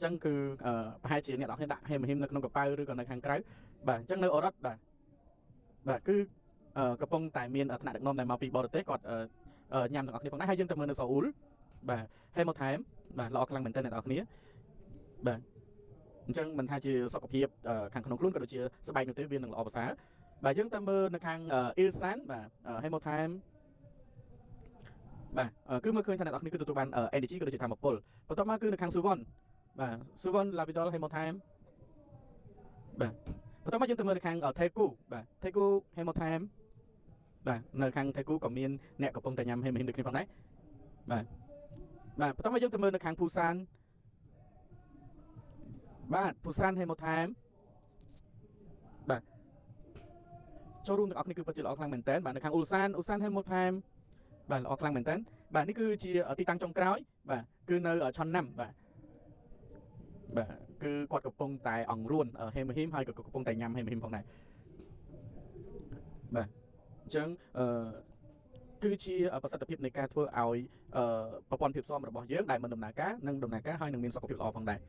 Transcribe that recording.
ចឹងគឺប្រហែលជាអ្នកនរគ្នាដាក់ហេមហ៊ីមនៅក្នុងកប៉ៅឬក៏នៅខាងក្រៅបាទអញ្ចឹងនៅអូរ៉ុតបាទគឺកំពុងតែមានថ្នាក់ដឹកនាំដែលមកពីបរទេសគាត់ញ៉ាំទាំងអស់គ្នាផងដែរហើយយើងទៅមើលនៅសូអ៊ូលបាទហេម៉ូថែមបាទល្អខ្លាំងមែនទែនអ្នកនរគ្នាបាទអញ្ចឹងមិនថាជាសុខភាពខាងក្នុងខ្លួនក៏ដូចជាស្បែកនោះទេវានឹងល្អប្រសើរបាទយើងទៅមើលនៅខាងអ៊ីលសានបាទហេម៉ូថែមបាទគឺមើលឃើញថាអ្នកនរគ្នាគឺទទួលបាន energy ក៏ដូចជាធម៌ពលបន្ទាប់មកគឺនៅខាងស៊ូវ៉ុនបាទស៊ូវ៉ុនឡាវីដលហេម៉ូថែមបាទបន្ទាប់មកយើងទៅមើលនៅខាងថេគូបាទថេគូហេម៉ូថែមបាទនៅខាងថេគូក៏មានអ្នកកំពុងតែញ៉ាំហេមហ៊ីមដូចគ្នាផងដែរបាទបន្ទាប់មកយើងទៅមើលនៅខាងភូសានបាទភូសានហេម៉ូថែមបាទចូលរួមទាំងអស់គ្នាគឺពិតជាល្អខ្លាំងមែនតើបាទនៅខាងអ៊ូលសានហេម៉ូថែមបាទល្អខ្លាំងមែនតើបាទនេះគឺជាទីតាំងចុងក្រោយបាទគឺនៅឆុនណាំបាទគឺគាត់កំពុងតែអង្រួនហេមហ៊ីមហើយក៏កំពុងតែញ៉ាំហេមហ៊ីមផងដែរបាទអញ្ចឹងគឺជាប្រសិទ្ធភាពនៃការធ្វើឲ្យប្រព័ន្ធភាពស៊ាំរបស់យើងដែលមិនដំណើរការនិងដំណើរការហើយនឹងមានសុខភាពល្អផងដែរ